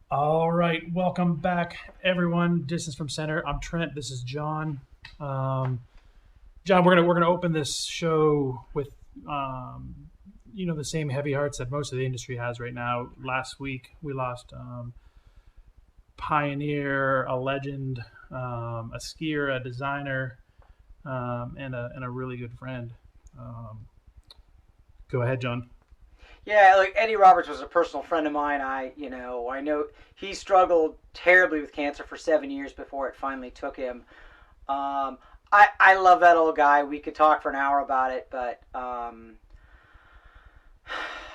All right, welcome back, everyone. Distance from Center. I'm Trent. This is John. Um, John, we're gonna open this show with the same heavy hearts that most of the industry has right now. Last week we lost pioneer, a legend, a skier, a designer, and a really good friend. Um, Go ahead, John. Yeah, like Eddie Roberts was a personal friend of mine. I know he struggled terribly with cancer for 7 years before it finally took him. I love that old guy. We could talk for an hour about it, but I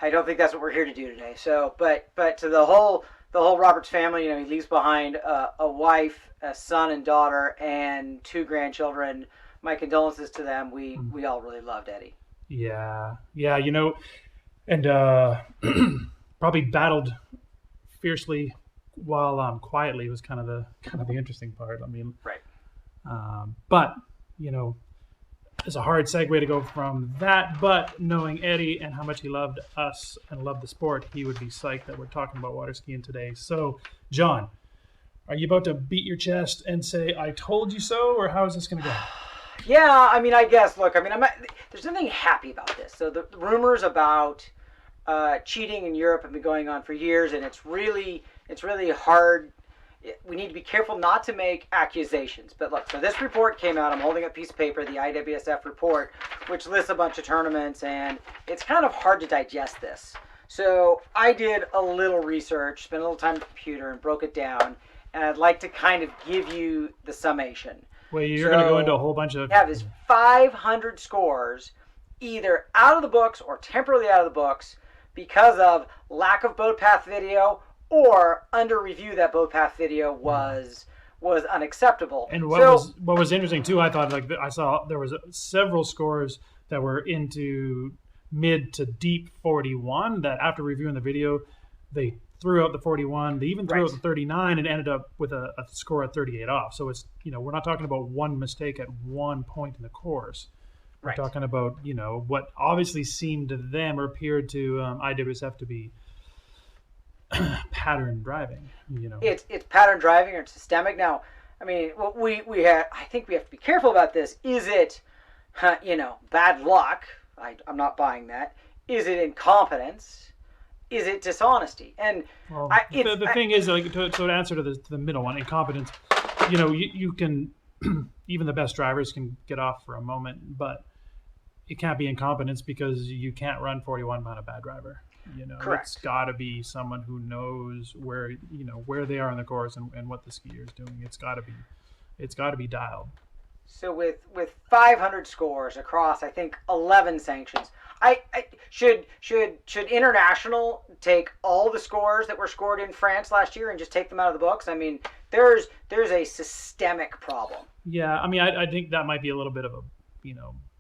don't think that's what we're here to do today. So, but to the whole Roberts family, he leaves behind a wife, a son and daughter, and two grandchildren. My condolences to them. We all really loved Eddie. Yeah, yeah, and probably battled fiercely while quietly was kind of the interesting part. I mean, Right. but you know, it's a hard segue to go from that. But knowing Eddie and how much he loved us and loved the sport, he would be psyched that we're talking about water skiing today. So, John, are you about to beat your chest and say "I told you so," or how is this going to go? Yeah, I mean, I guess. Look, I mean, there's nothing happy about this. So the rumors about cheating in Europe have been going on for years, and it's really hard. We need to be careful not to make accusations. But look, so this report came out. I'm holding up a piece of paper, the IWSF report, which lists a bunch of tournaments, and it's kind of hard to digest this. So I did a little research, spent a little time on the computer, and broke it down. And I'd like to kind of give you the summation. Well, you're going to go into a So whole bunch of have is 500 scores either out of the books or temporarily out of the books because of lack of boat path video or under review that boat path video was unacceptable. And what So was interesting too, I thought like I saw there was several scores that were into mid to deep 41 that after reviewing the video, they threw out the 41. They even threw out right, the 39 and ended up with a score of 38 off. So it's we're not talking about one mistake at one point in the course. We're right. talking about what obviously seemed to them or appeared to IWSF to be pattern driving. It's pattern driving or it's systemic. Now, I mean, what I think we have to be careful about this. Is it, bad luck? I'm not buying that. Is it incompetence? Is it dishonesty? And Well, I it's the thing is, like, to answer to the middle one, incompetence. You can even the best drivers can get off for a moment, but it can't be incompetence because you can't run 41 on a bad driver. It's correct. got to be someone who knows where they are in the course and what the skier is doing. It's got to be dialed. So with 500 scores across, I think 11 sanctions. I should international take all the scores that were scored in France last year and just take them out of the books? I mean, there's a systemic problem. Yeah, I mean, I think that might be a little bit of a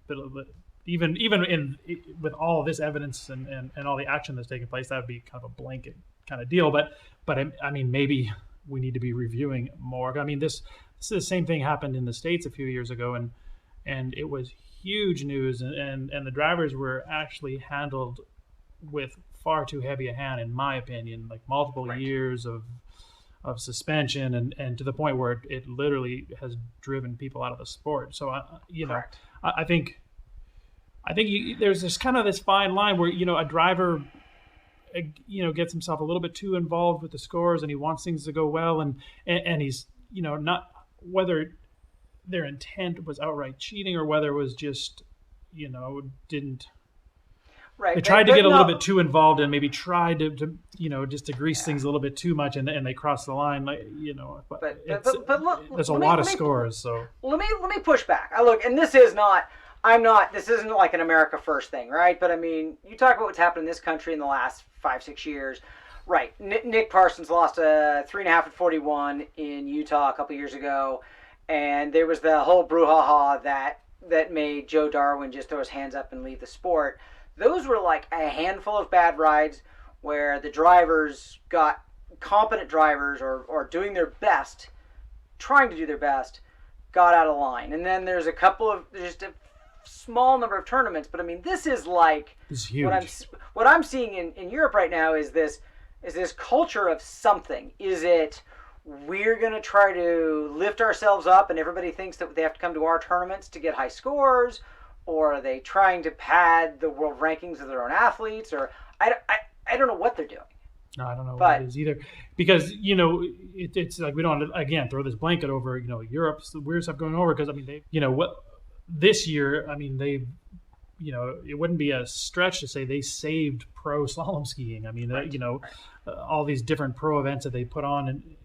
bit of a, even in with all this evidence and all the action that's taking place, that would be kind of a blanket kind of deal. But I mean, maybe we need to be reviewing more. I mean, this is the same thing happened in the States a few years ago, and it was huge news, and the drivers were actually handled with far too heavy a hand, in my opinion, like multiple Right. years of suspension, and to the point where it literally has driven people out of the sport. So Correct. I think there's this kind of this fine line where a driver gets himself a little bit too involved with the scores and he wants things to go well, and he's not whether their intent was outright cheating or whether it was just didn't they Right. tried to But get a little no. bit too involved and maybe tried to just to grease Yeah. things a little bit too much, and they crossed the line, like but But there's a let me lot of let me scores. So let me push back. I look, and this is not. I'm not. This isn't like an America First thing, right? But I mean, you talk about what's happened in this country in the last 5 6 years, right? Nick Parsons lost a 3.5 at 41 in Utah a couple years ago, and there was the whole brouhaha that made Joe Darwin just throw his hands up and leave the sport. Those were like a handful of bad rides where the drivers got competent drivers or doing their best, trying to do their best, got out of line. And then there's a couple of just a small number of tournaments, but I mean this is like it's what I'm huge. what I'm seeing in Europe right now is this. Is this culture of something? Is it we're going to try to lift ourselves up and everybody thinks that they have to come to our tournaments to get high scores? Or are they trying to pad the world rankings of their own athletes? Or I don't know what they're doing. No, I don't know what it is either, because it's like we don't again throw this blanket over Europe's weird stuff going over, because I mean they what this year, I mean they it wouldn't be a stretch to say they saved pro slalom skiing. I mean Right. All these different pro events that they put on, and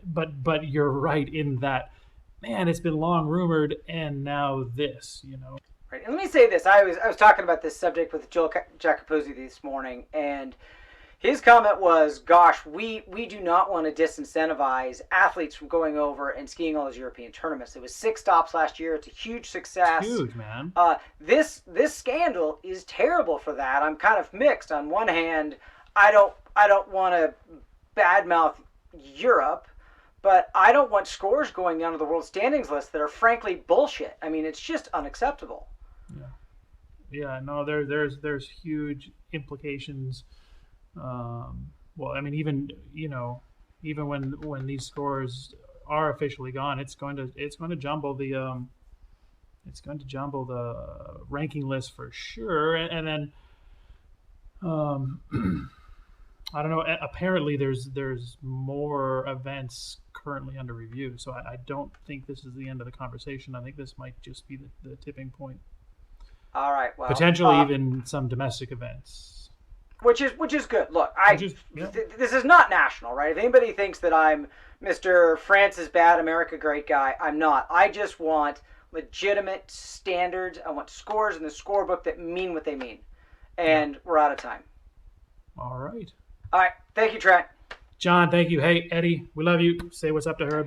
but you're right in that, man, it's been long rumored, and now this. Right. And let me say this: I was talking about this subject with Joel Jacopozzi this morning, and his comment was, gosh, we do not want to disincentivize athletes from going over and skiing all those European tournaments. It was 6 stops last year. It's a huge success. It's huge, man. This scandal is terrible for that. I'm kind of mixed. On one hand, I don't want to badmouth Europe, but I don't want scores going down to the world standings list that are frankly bullshit. I mean, it's just unacceptable. Yeah. No, there's huge implications. Well, I mean, even when these scores are officially gone, it's going to jumble the ranking list for sure, and then I don't know. Apparently, there's more events currently under review, so I don't think this is the end of the conversation. I think this might just be the tipping point. All right. Well, potentially even some domestic events. Which is good. Look, Yeah. This is not national, right? If anybody thinks that I'm Mr. France is bad, America great guy, I'm not. I just want legitimate standards. I want scores in the scorebook that mean what they mean. And we're out of time. All right. All right. Thank you, Trent. John, thank you. Hey, Eddie, we love you. Say what's up to her.